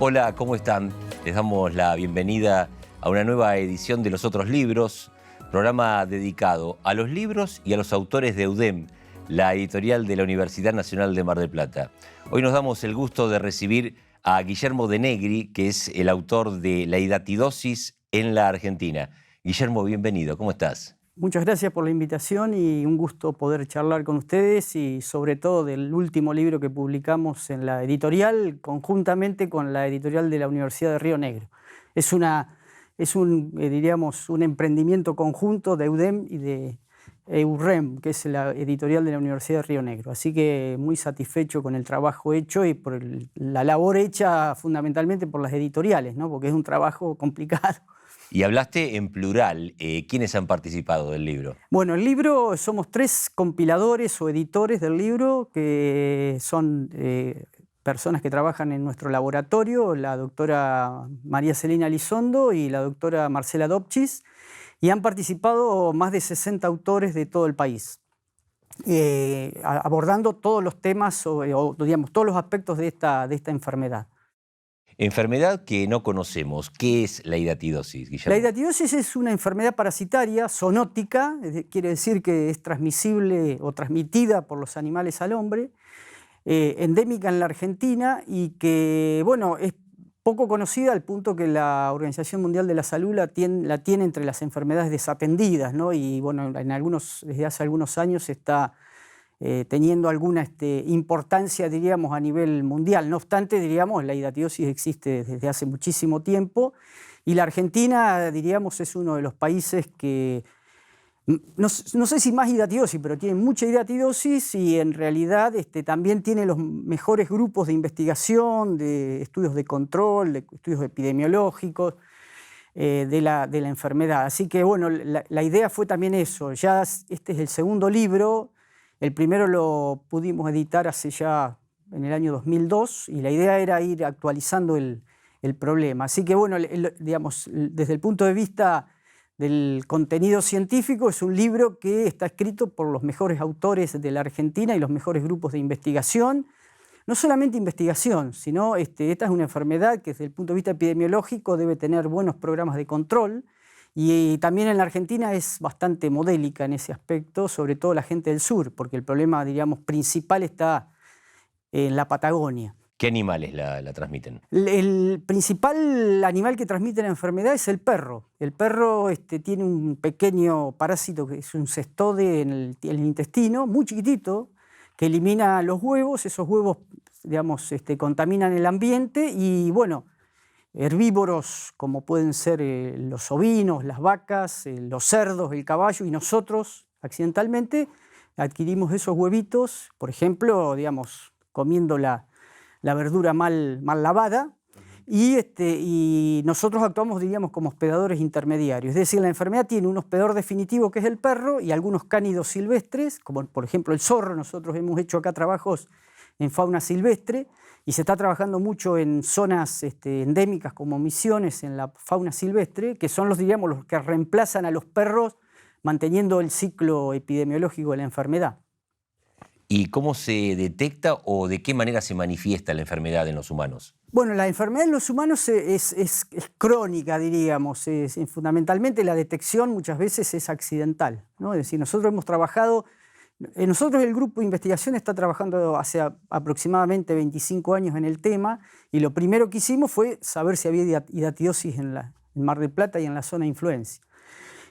Hola, ¿cómo están? Les damos la bienvenida a una nueva edición de Los Otros Libros, programa dedicado a los libros y a los autores de EUDEM, la editorial de la Universidad Nacional de Mar del Plata. Hoy nos damos el gusto de recibir a Guillermo de Negri, que es el autor de La hidatidosis en la Argentina. Guillermo, bienvenido, ¿cómo estás? Muchas gracias por la invitación y un gusto poder charlar con ustedes y sobre todo del último libro que publicamos en la editorial conjuntamente con la editorial de la Universidad de Río Negro. Diríamos, un emprendimiento conjunto de EUDEM y de EUREM, que es la editorial de la Universidad de Río Negro. Así que muy satisfecho con el trabajo hecho y por la labor hecha fundamentalmente por las editoriales, ¿no? Porque es un trabajo complicado. Y hablaste en plural. ¿Quiénes han participado del libro? Bueno, el libro, somos 3 compiladores o editores del libro, que son personas que trabajan en nuestro laboratorio, la doctora María Celina Elizondo y la doctora Marcela Dobchis, y han participado más de 60 autores de todo el país, abordando todos los temas o digamos, todos los aspectos de esta enfermedad. Enfermedad que no conocemos. ¿Qué es la hidatidosis, Guillermo? La hidatidosis es una enfermedad parasitaria zoonótica, quiere decir que es transmisible o transmitida por los animales al hombre, endémica en la Argentina y que, bueno, es poco conocida al punto que la Organización Mundial de la Salud la tiene entre las enfermedades desatendidas, ¿no? Y bueno, desde hace algunos años está teniendo alguna importancia, diríamos, a nivel mundial. No obstante, diríamos, la hidatidosis existe desde hace muchísimo tiempo y la Argentina, diríamos, es uno de los países que, no sé si más hidatidosis, pero tiene mucha hidatidosis y en realidad también tiene los mejores grupos de investigación, de estudios de control, de estudios epidemiológicos de la enfermedad. Así que, bueno, la idea fue también eso. Ya este es el segundo libro. El primero lo pudimos editar hace ya en el año 2002 y la idea era ir actualizando el problema. Así que, bueno, digamos, desde el punto de vista del contenido científico, es un libro que está escrito por los mejores autores de la Argentina y los mejores grupos de investigación. No solamente investigación, sino esta es una enfermedad que desde el punto de vista epidemiológico debe tener buenos programas de control. Y también en la Argentina es bastante modélica en ese aspecto, sobre todo la gente del sur, porque el problema, diríamos, principal está en la Patagonia. ¿Qué animales la transmiten? El principal animal que transmite la enfermedad es el perro. El perro tiene un pequeño parásito que es un cestode en el intestino, muy chiquitito, que elimina los huevos. Esos huevos, digamos, contaminan el ambiente y, bueno, herbívoros como pueden ser los ovinos, las vacas, los cerdos, el caballo y nosotros accidentalmente adquirimos esos huevitos, por ejemplo, digamos, comiendo la verdura mal lavada y nosotros actuamos, diríamos, como hospedadores intermediarios. Es decir, la enfermedad tiene un hospedador definitivo que es el perro y algunos cánidos silvestres, como por ejemplo el zorro. Nosotros hemos hecho acá trabajos en fauna silvestre y se está trabajando mucho en zonas endémicas como Misiones, en la fauna silvestre, que son diríamos, los que reemplazan a los perros manteniendo el ciclo epidemiológico de la enfermedad. ¿Y cómo se detecta o de qué manera se manifiesta la enfermedad en los humanos? Bueno, la enfermedad en los humanos es crónica, diríamos. Fundamentalmente la detección muchas veces es accidental, ¿no? Es decir, nosotros hemos trabajado... Nosotros, el grupo de investigación, está trabajando hace aproximadamente 25 años en el tema y lo primero que hicimos fue saber si había hidatidosis en Mar del Plata y en la zona de influencia.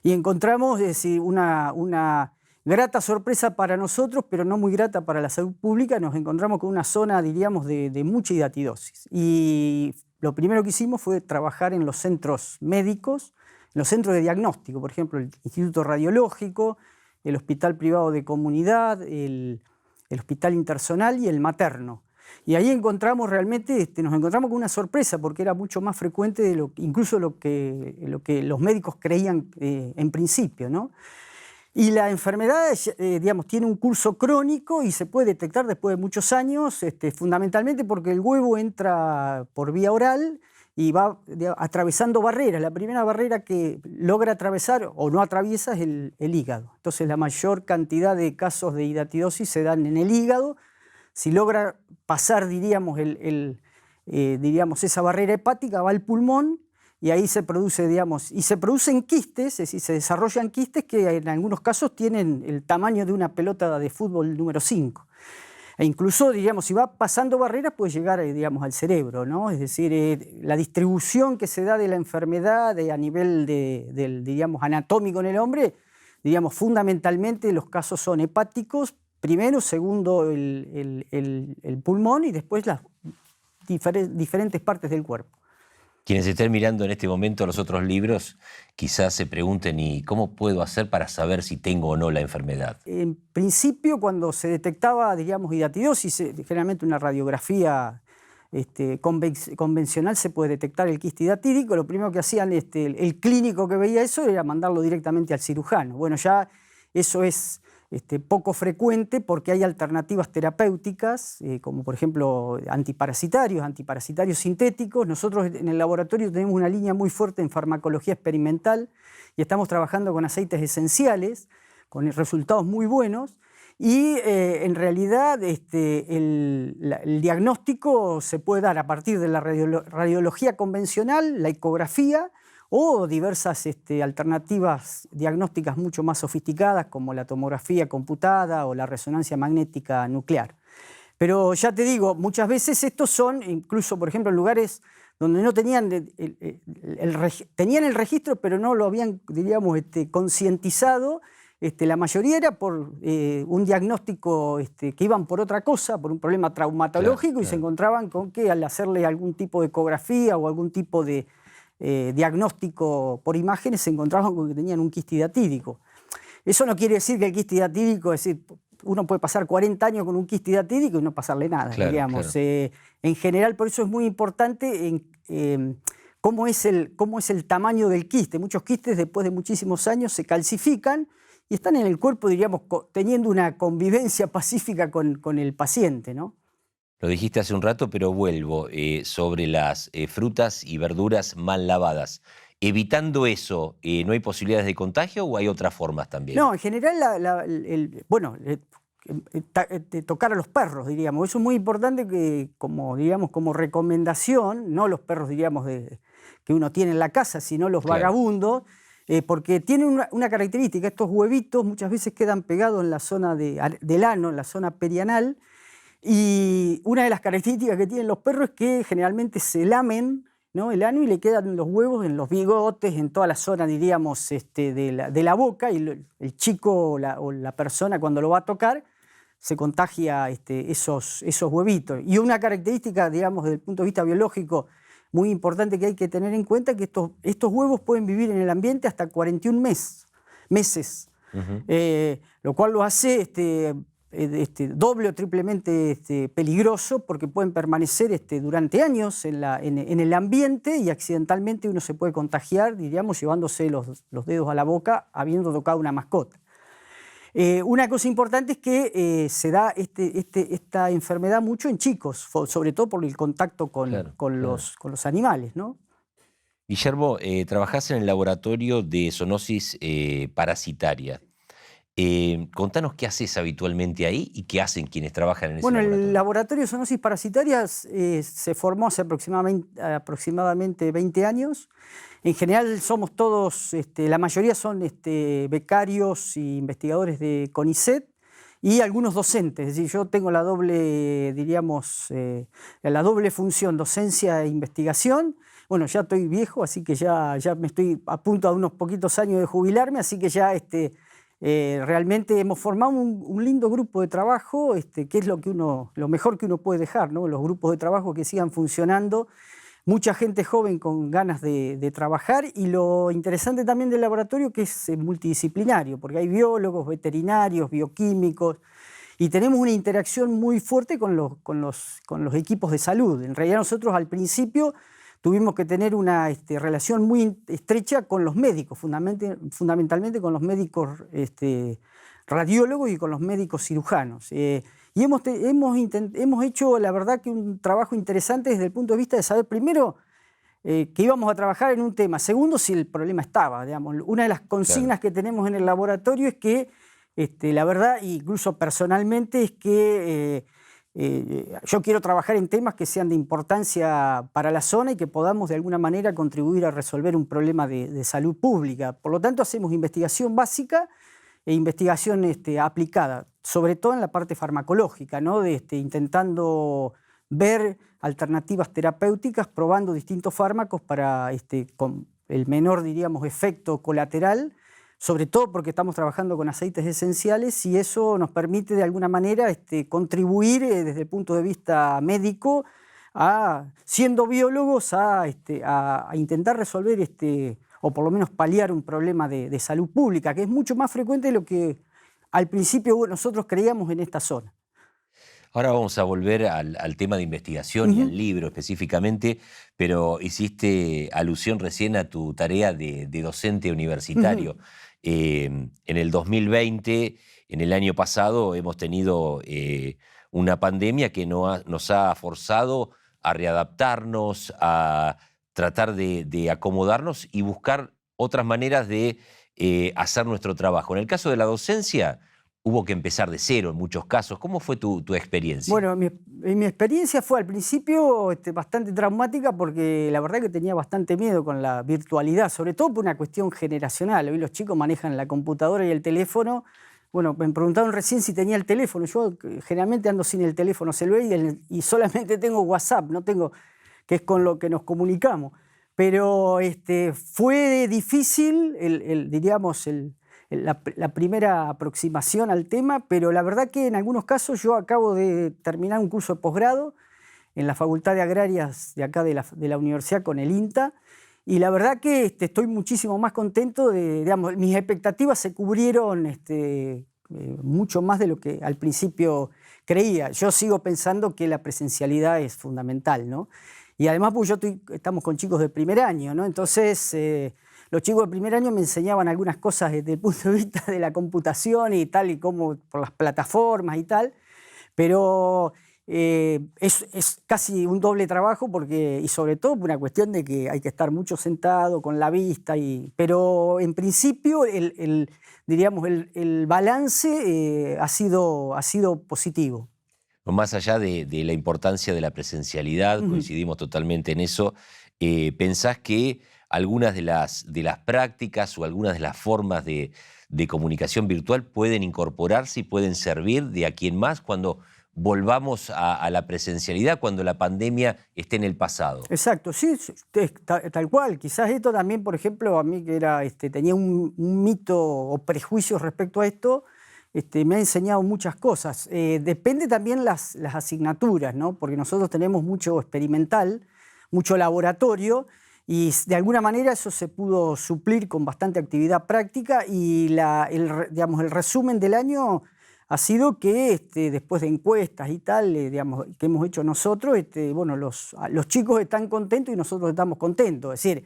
Y encontramos, es decir, una grata sorpresa para nosotros, pero no muy grata para la salud pública. Nos encontramos con una zona, diríamos, de mucha hidatidosis. Y lo primero que hicimos fue trabajar en los centros médicos, en los centros de diagnóstico, por ejemplo, el Instituto Radiológico, el Hospital Privado de Comunidad, el Hospital Interzonal y el Materno. Y ahí encontramos realmente, nos encontramos con una sorpresa porque era mucho más frecuente de incluso lo que los médicos creían en principio, ¿no? Y la enfermedad, digamos, tiene un curso crónico y se puede detectar después de muchos años, fundamentalmente porque el huevo entra por vía oral y va atravesando barreras. La primera barrera que logra atravesar o no atraviesa es el hígado. Entonces la mayor cantidad de casos de hidatidosis se dan en el hígado. Si logra pasar, diríamos, diríamos, esa barrera hepática va al pulmón y ahí se produce, digamos, y se producen quistes, es decir, se desarrollan quistes que en algunos casos tienen el tamaño de una pelota de fútbol número 5. E incluso, diríamos, si va pasando barreras puede llegar, digamos, al cerebro, ¿no? Es decir, la distribución que se da de la enfermedad a nivel del, diríamos, anatómico en el hombre, diríamos, fundamentalmente los casos son hepáticos, primero, segundo el pulmón y después las diferentes partes del cuerpo. Quienes estén mirando en este momento los otros libros, quizás se pregunten, ¿y cómo puedo hacer para saber si tengo o no la enfermedad? En principio, cuando se detectaba, diríamos, hidatidosis, generalmente una radiografía convencional se puede detectar el quiste hidatídico, lo primero que hacían el clínico que veía eso era mandarlo directamente al cirujano. Bueno, ya eso es poco frecuente porque hay alternativas terapéuticas, como por ejemplo antiparasitarios sintéticos. Nosotros en el laboratorio tenemos una línea muy fuerte en farmacología experimental y estamos trabajando con aceites esenciales, con resultados muy buenos. Y en realidad el diagnóstico se puede dar a partir de la radiología convencional, la ecografía, o diversas alternativas diagnósticas mucho más sofisticadas como la tomografía computada o la resonancia magnética nuclear. Pero ya te digo, muchas veces estos son, incluso por ejemplo en lugares donde no tenían tenían el registro pero no lo habían, diríamos, concientizado, la mayoría era por un diagnóstico que iban por otra cosa, por un problema traumatológico, claro, y se encontraban con que al hacerle algún tipo de ecografía o algún tipo de diagnóstico por imágenes se encontraban con que tenían un quiste hidatídico. Eso no quiere decir que el quiste hidatídico, es decir, uno puede pasar 40 años con un quiste hidatídico y no pasarle nada, claro, digamos. Claro. En general, por eso es muy importante cómo es el tamaño del quiste. Muchos quistes después de muchísimos años se calcifican y están en el cuerpo, diríamos, teniendo una convivencia pacífica con el paciente, ¿no? Lo dijiste hace un rato, pero vuelvo sobre las frutas y verduras mal lavadas. Evitando eso, ¿no hay posibilidades de contagio o hay otras formas también? No, en general, tocar a los perros, diríamos. Eso es muy importante que, digamos, como recomendación, no los perros, diríamos, que uno tiene en la casa, sino los vagabundos, porque tienen una característica. Estos huevitos muchas veces quedan pegados en la zona del ano, en la zona perianal. Y una de las características que tienen los perros es que generalmente se lamen, ¿no?, el ano y le quedan los huevos en los bigotes, en toda la zona, diríamos, de la boca, y el chico o la persona cuando lo va a tocar se contagia esos huevitos. Y una característica, digamos, desde el punto de vista biológico muy importante que hay que tener en cuenta es que estos huevos pueden vivir en el ambiente hasta 41 meses, lo cual lo hace doble o triplemente peligroso porque pueden permanecer durante años en el ambiente y accidentalmente uno se puede contagiar, diríamos, llevándose los dedos a la boca habiendo tocado una mascota. Una cosa importante es que se da esta enfermedad mucho en chicos, sobre todo por el contacto con los animales, ¿no? Guillermo, trabajás en el laboratorio de zoonosis parasitaria. Contanos qué haces habitualmente ahí y qué hacen quienes trabajan en ese laboratorio. Bueno, el laboratorio de zoonosis parasitarias se formó hace aproximadamente 20 años. En general somos todos, la mayoría son becarios e investigadores de CONICET y algunos docentes. Es decir, yo tengo la doble, diríamos, la doble función, docencia e investigación. Bueno, ya estoy viejo, así que ya me estoy a punto de unos poquitos años de jubilarme, así que ya realmente hemos formado un lindo grupo de trabajo, que es lo mejor que uno puede dejar, ¿no? Los grupos de trabajo que sigan funcionando, mucha gente joven con ganas de trabajar, y lo interesante también del laboratorio que es multidisciplinario, porque hay biólogos, veterinarios, bioquímicos, y tenemos una interacción muy fuerte con los equipos de salud. En realidad nosotros al principio tuvimos que tener una relación muy estrecha con los médicos, fundamentalmente con los médicos radiólogos y con los médicos cirujanos. Y hemos hecho, la verdad, que un trabajo interesante desde el punto de vista de saber, primero, que íbamos a trabajar en un tema. Segundo, si el problema estaba, digamos. Una de las consignas que tenemos en el laboratorio es que, la verdad, incluso personalmente, es que yo quiero trabajar en temas que sean de importancia para la zona y que podamos de alguna manera contribuir a resolver un problema de salud pública. Por lo tanto, hacemos investigación básica e investigación aplicada, sobre todo en la parte farmacológica, ¿no? Intentando ver alternativas terapéuticas, probando distintos fármacos para con el menor, diríamos, efecto colateral, sobre todo porque estamos trabajando con aceites esenciales y eso nos permite de alguna manera contribuir desde el punto de vista médico, siendo biólogos, a intentar resolver o por lo menos paliar un problema de salud pública, que es mucho más frecuente de lo que al principio nosotros creíamos en esta zona. Ahora vamos a volver al tema de investigación y al libro específicamente, pero hiciste alusión recién a tu tarea de docente universitario. En el 2020, en el año pasado, hemos tenido una pandemia que nos ha forzado a readaptarnos, a tratar de acomodarnos y buscar otras maneras de hacer nuestro trabajo. En el caso de la docencia, hubo que empezar de cero en muchos casos. ¿Cómo fue tu experiencia? Bueno, mi experiencia fue al principio bastante traumática porque la verdad que tenía bastante miedo con la virtualidad, sobre todo por una cuestión generacional. Hoy los chicos manejan la computadora y el teléfono. Bueno, me preguntaron recién si tenía el teléfono. Yo generalmente ando sin el teléfono celular y solamente tengo WhatsApp, no tengo, que es con lo que nos comunicamos. Pero fue difícil, diríamos, la primera aproximación al tema, pero la verdad que en algunos casos yo acabo de terminar un curso de posgrado en la Facultad de Agrarias de acá de la universidad con el INTA, y la verdad que estoy muchísimo más contento digamos, mis expectativas se cubrieron mucho más de lo que al principio creía. Yo sigo pensando que la presencialidad es fundamental, ¿no? Y además pues estamos con chicos de primer año, ¿no? Entonces los chicos de primer año me enseñaban algunas cosas desde el punto de vista de la computación y tal, y cómo por las plataformas y tal, pero es casi un doble trabajo y sobre todo por una cuestión de que hay que estar mucho sentado con la vista, pero en principio diríamos, el balance ha sido positivo. Más allá de la importancia de la presencialidad, coincidimos totalmente en eso, ¿pensás que algunas de las prácticas o algunas de las formas de comunicación virtual pueden incorporarse y pueden servir de aquí en más cuando volvamos a la presencialidad, cuando la pandemia esté en el pasado? Exacto, sí, tal cual. Quizás esto también, por ejemplo, a mí que tenía un mito o prejuicios respecto a esto, me ha enseñado muchas cosas. Depende también las asignaturas, ¿no? Porque nosotros tenemos mucho experimental, mucho laboratorio, y de alguna manera eso se pudo suplir con bastante actividad práctica y digamos, el resumen del año ha sido que después de encuestas y tal, digamos, que hemos hecho nosotros, bueno, los chicos están contentos y nosotros estamos contentos. Es decir,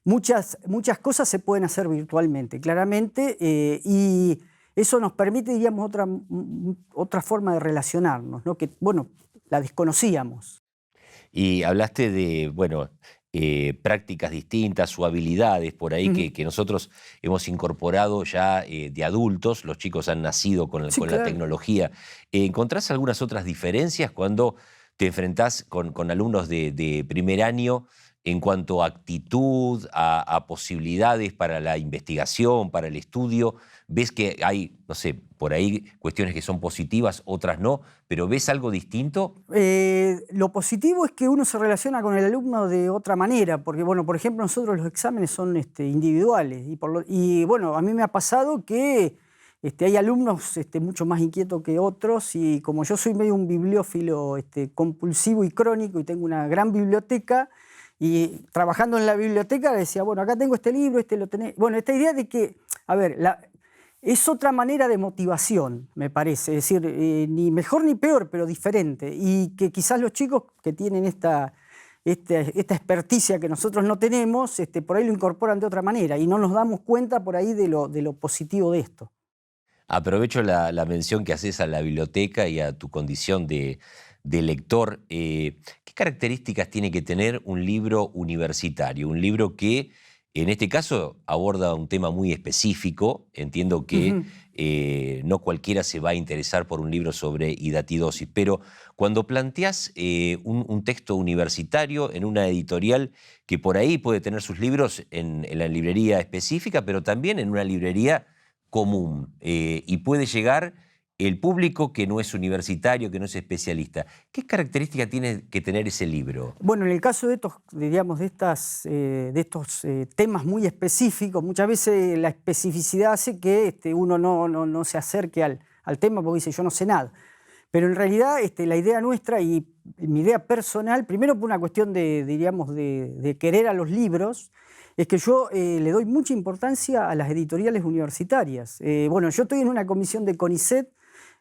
muchas cosas se pueden hacer virtualmente, claramente, y eso nos permite, diríamos, otra forma de relacionarnos, ¿no? Que, bueno, la desconocíamos. Y hablaste de, bueno, prácticas distintas o habilidades por ahí que nosotros hemos incorporado ya de adultos. Los chicos han nacido con Claro. la tecnología. ¿Encontrás algunas otras diferencias cuando te enfrentás con alumnos de primer año en cuanto a actitud, a posibilidades para la investigación, para el estudio? ¿Ves que hay, no sé, por ahí cuestiones que son positivas, otras no, pero ves algo distinto? Lo positivo es que uno se relaciona con el alumno de otra manera, porque, bueno, por ejemplo, nosotros los exámenes son individuales y, bueno, a mí me ha pasado que hay alumnos mucho más inquietos que otros y como yo soy medio un bibliófilo compulsivo y crónico y tengo una gran biblioteca, y trabajando en la biblioteca decía, bueno, acá tengo este libro, lo tenés. Bueno, esta idea de que, a ver, es otra manera de motivación, me parece. Es decir, ni mejor ni peor, pero diferente. Y que quizás los chicos que tienen esta experticia que nosotros no tenemos, por ahí lo incorporan de otra manera y no nos damos cuenta por ahí de lo positivo de esto. Aprovecho la mención que haces a la biblioteca y a tu condición de lector. ¿Qué características tiene que tener un libro universitario? Un libro que, en este caso, aborda un tema muy específico. Entiendo que no cualquiera se va a interesar por un libro sobre hidatidosis, pero cuando planteás un texto universitario en una editorial que por ahí puede tener sus libros en la librería específica, pero también en una librería común, y puede llegar el público que no es universitario, que no es especialista. ¿Qué característica tiene que tener ese libro? Bueno, en el caso de estos, diríamos, de estos temas muy específicos, muchas veces la especificidad hace que uno no se acerque al tema porque dice yo no sé nada. Pero en realidad la idea nuestra y mi idea personal, primero por una cuestión de querer a los libros, es que yo le doy mucha importancia a las editoriales universitarias. Bueno, yo estoy en una comisión de CONICET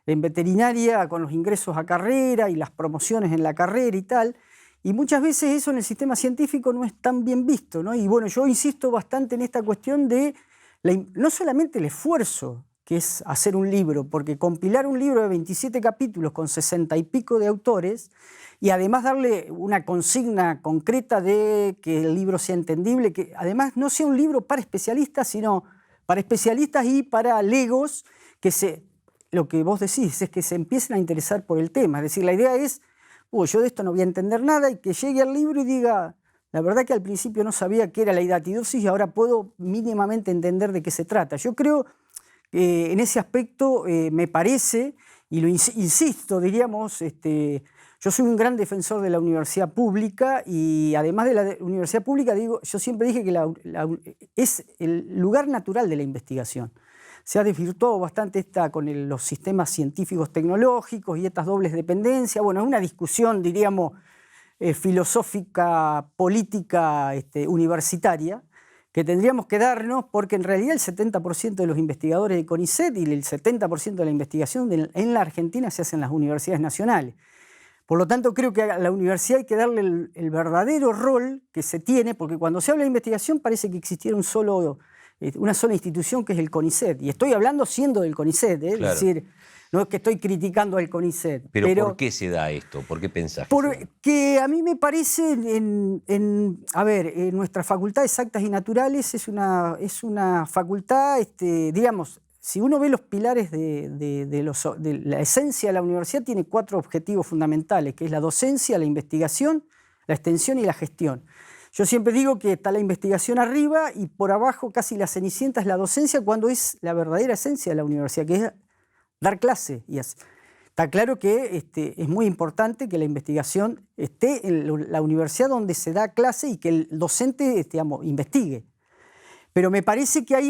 en veterinaria con los ingresos a carrera y las promociones en la carrera y tal, y muchas veces eso en el sistema científico no es tan bien visto, ¿no? Y bueno, yo insisto bastante en esta cuestión de no solamente el esfuerzo que es hacer un libro, porque compilar un libro de 27 capítulos con 60 y pico de autores y además darle una consigna concreta de que el libro sea entendible, que además no sea un libro para especialistas, sino para especialistas y para legos lo que vos decís es que se empiecen a interesar por el tema. Es decir, la idea es, yo de esto no voy a entender nada, y que llegue al libro y diga, la verdad que al principio no sabía qué era la hidatidosis y ahora puedo mínimamente entender de qué se trata. Yo creo que en ese aspecto me parece, y lo insisto, diríamos, yo soy un gran defensor de la universidad pública y además de la universidad pública, yo siempre dije que es el lugar natural de la investigación. Se ha desvirtuado bastante con los sistemas científicos tecnológicos y estas dobles dependencias. Bueno, es una discusión, diríamos, filosófica, política, universitaria, que tendríamos que darnos porque en realidad el 70% de los investigadores de CONICET y el 70% de la investigación en la Argentina se hace en las universidades nacionales. Por lo tanto, creo que a la universidad hay que darle el verdadero rol que se tiene, porque cuando se habla de investigación parece que existiera una sola institución que es el CONICET. Y estoy hablando siendo del CONICET, Claro. Es decir, no es que estoy criticando al CONICET. Pero ¿por qué se da esto? ¿Por qué pensás? Porque a mí me parece, en nuestra Facultad de Exactas y Naturales es una facultad, digamos, si uno ve los pilares de la esencia de la universidad, tiene 4 objetivos fundamentales, que es la docencia, la investigación, la extensión y la gestión. Yo siempre digo que está la investigación arriba y por abajo casi la cenicienta es la docencia, cuando es la verdadera esencia de la universidad, que es dar clase. Y está claro que es muy importante que la investigación esté en la universidad donde se da clase y que el docente investigue. Pero me parece que ha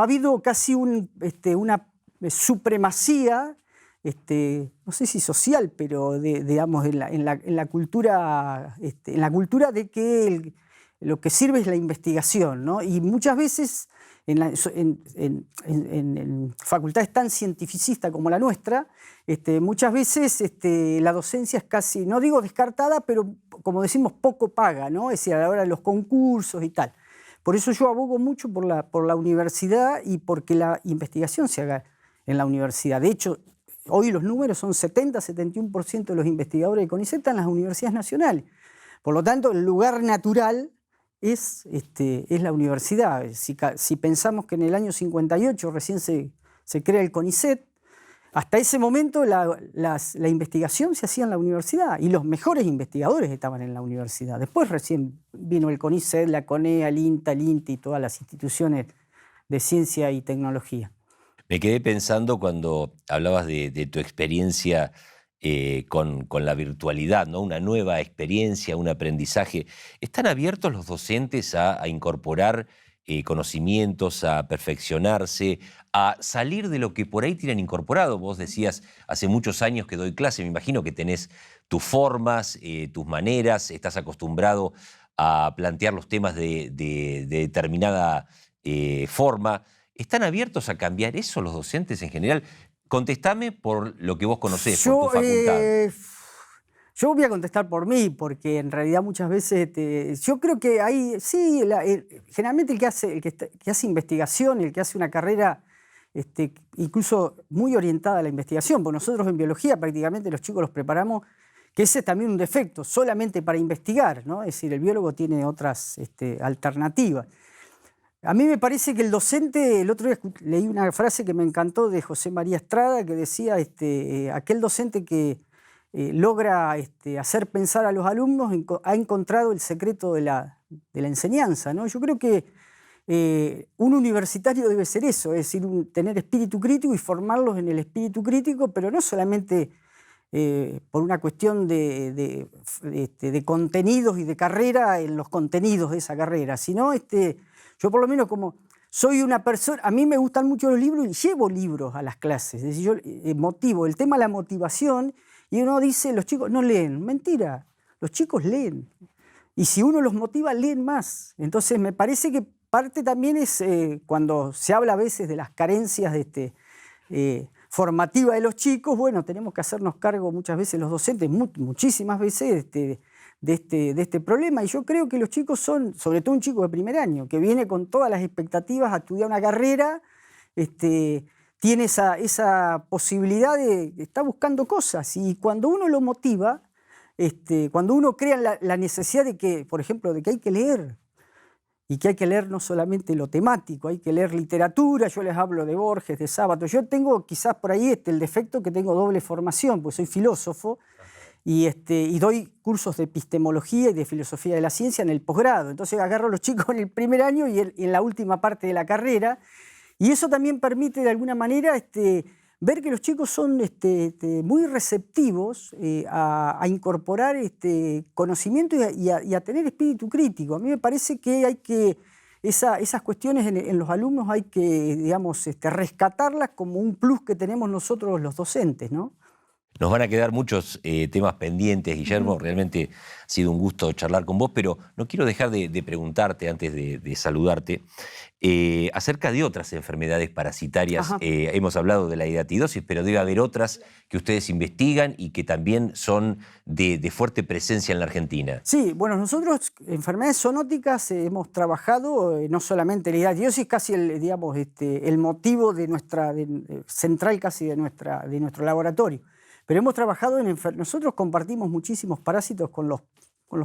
habido casi una supremacía, no sé si social, pero en la cultura, de que lo que sirve es la investigación, ¿no? Y muchas veces en facultades tan cientificistas como la nuestra, muchas veces la docencia es casi, no digo descartada, pero como decimos, poco paga, ¿no? Es decir, a la hora de los concursos y tal. Por eso yo abogo mucho por la universidad y porque la investigación se haga en la universidad. De hecho, hoy los números son 70-71% de los investigadores de CONICET están en las universidades nacionales. Por lo tanto, el lugar natural es la universidad. Si pensamos que en el año 58 recién se crea el CONICET, hasta ese momento la investigación se hacía en la universidad y los mejores investigadores estaban en la universidad. Después recién vino el CONICET, la CONEA, el INTA, el INTI y todas las instituciones de ciencia y tecnología. Me quedé pensando cuando hablabas de tu experiencia con la virtualidad, ¿no? Una nueva experiencia, un aprendizaje. ¿Están abiertos los docentes a incorporar conocimientos, a perfeccionarse, a salir de lo que por ahí tienen incorporado? Vos decías, hace muchos años que doy clase, me imagino que tenés tus formas, tus maneras, estás acostumbrado a plantear los temas de determinada forma. ¿Están abiertos a cambiar eso los docentes en general? Contestame por lo que vos conocés, por tu facultad. Yo voy a contestar por mí, porque en realidad muchas veces yo creo que hay, sí, generalmente el que hace investigación, el que hace una carrera incluso muy orientada a la investigación, porque nosotros en biología prácticamente los chicos los preparamos, que ese es también un defecto, solamente para investigar, ¿no? Es decir, el biólogo tiene otras alternativas. A mí me parece que el docente, el otro día leí una frase que me encantó de José María Estrada, que decía, aquel docente que logra hacer pensar a los alumnos ha encontrado el secreto de la enseñanza, ¿no? Yo creo que un universitario debe ser eso, es decir, tener espíritu crítico y formarlos en el espíritu crítico, pero no solamente por una cuestión de contenidos y de carrera en los contenidos de esa carrera, sino yo por lo menos como soy una persona, a mí me gustan mucho los libros y llevo libros a las clases, es decir, yo motivo, el tema de la motivación, y uno dice, los chicos no leen, mentira, los chicos leen, y si uno los motiva, leen más. Entonces me parece que parte también es cuando se habla a veces de las carencias formativas de los chicos, bueno, tenemos que hacernos cargo muchas veces los docentes, muchísimas veces de este problema. Y yo creo que los chicos son, sobre todo un chico de primer año, que viene con todas las expectativas a estudiar una carrera, tiene esa posibilidad está buscando cosas. Y cuando uno lo motiva, cuando uno crea la necesidad de que, por ejemplo, de que hay que leer, y que hay que leer no solamente lo temático, hay que leer literatura, yo les hablo de Borges, de Sábato. Yo tengo quizás por ahí el defecto que tengo doble formación, pues soy filósofo y doy cursos de epistemología y de filosofía de la ciencia en el posgrado. Entonces agarro a los chicos en el primer año y en la última parte de la carrera, y eso también permite de alguna manera ver que los chicos son muy receptivos a incorporar conocimiento y a tener espíritu crítico. A mí me parece que hay que, esas cuestiones en los alumnos hay que, digamos, rescatarlas como un plus que tenemos nosotros los docentes, ¿no? Nos van a quedar muchos temas pendientes, Guillermo. Realmente ha sido un gusto charlar con vos, pero no quiero dejar de preguntarte, antes de saludarte, acerca de otras enfermedades parasitarias. Hemos hablado de la hidatidosis, pero debe haber otras que ustedes investigan y que también son de fuerte presencia en la Argentina. Sí, bueno, nosotros, enfermedades zoonóticas, hemos trabajado no solamente la hidatidosis, casi el motivo de central casi de nuestro laboratorio. Pero hemos trabajado nosotros compartimos muchísimos parásitos con los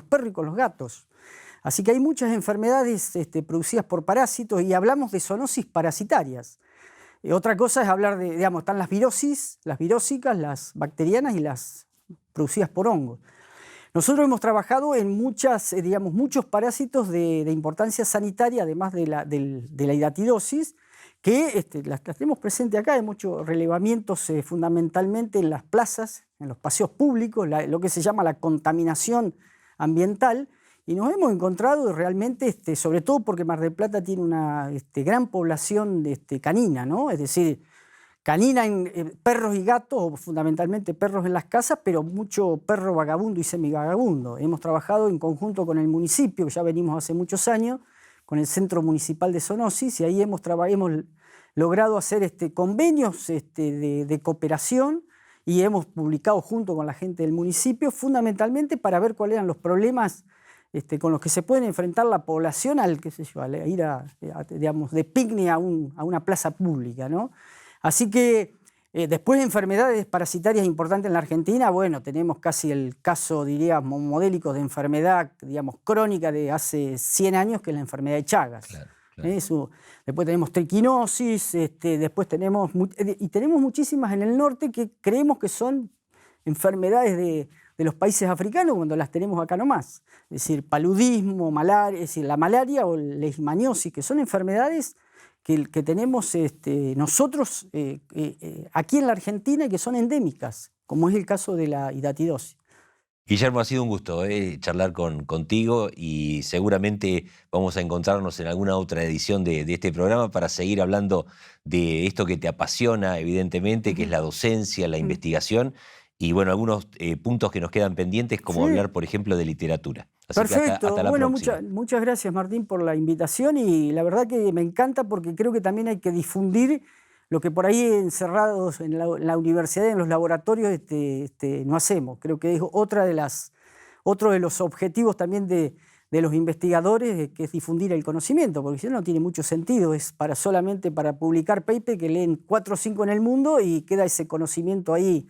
perros y con los gatos. Así que hay muchas enfermedades producidas por parásitos y hablamos de zoonosis parasitarias. Otra cosa es hablar de, están las virosis, las virósicas, las bacterianas y las producidas por hongos. Nosotros hemos trabajado en muchos parásitos de importancia sanitaria, además de la hidatidosis, que las tenemos presentes acá. Hay muchos relevamientos fundamentalmente en las plazas, en los paseos públicos, lo que se llama la contaminación ambiental, y nos hemos encontrado realmente, sobre todo porque Mar del Plata tiene una gran población canina, ¿no? Es decir, canina en perros y gatos, o fundamentalmente perros en las casas, pero mucho perro vagabundo y semivagabundo. Hemos trabajado en conjunto con el municipio, que ya venimos hace muchos años, con el Centro Municipal de Zoonosis, y ahí hemos logrado hacer convenios de cooperación, y hemos publicado junto con la gente del municipio, fundamentalmente para ver cuáles eran los problemas con los que se pueden enfrentar la población al ir de picnic a una plaza pública, ¿no? Así que después de enfermedades parasitarias importantes en la Argentina, bueno, tenemos casi el caso, diríamos, modélico de enfermedad, crónica de hace 100 años, que es la enfermedad de Chagas. Claro, claro. Después tenemos triquinosis, después tenemos muchísimas en el norte que creemos que son enfermedades de los países africanos cuando las tenemos acá nomás. Es decir, paludismo, malaria, es decir, la malaria o la leishmaniosis, que son enfermedades que tenemos nosotros aquí en la Argentina y que son endémicas, como es el caso de la hidatidosis. Guillermo, ha sido un gusto charlar contigo, y seguramente vamos a encontrarnos en alguna otra edición de este programa para seguir hablando de esto que te apasiona, evidentemente, que es la docencia, la investigación, y bueno, algunos puntos que nos quedan pendientes, como hablar, por ejemplo, de literatura. Así perfecto. Que hasta la próxima. Muchas gracias, Martín, por la invitación, y la verdad que me encanta porque creo que también hay que difundir lo que por ahí encerrados en la universidad y en los laboratorios no hacemos. Creo que es otro de los objetivos también de los investigadores, que es difundir el conocimiento, porque si no, no tiene mucho sentido. Es solamente para publicar paper que leen 4 o 5 en el mundo y queda ese conocimiento ahí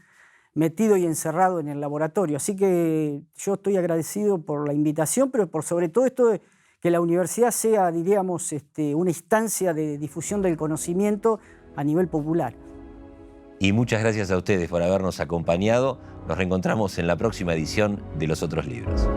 metido y encerrado en el laboratorio. Así que yo estoy agradecido por la invitación, pero por sobre todo esto que la universidad sea, diríamos, una instancia de difusión del conocimiento a nivel popular. Y muchas gracias a ustedes por habernos acompañado. Nos reencontramos en la próxima edición de Los Otros Libros.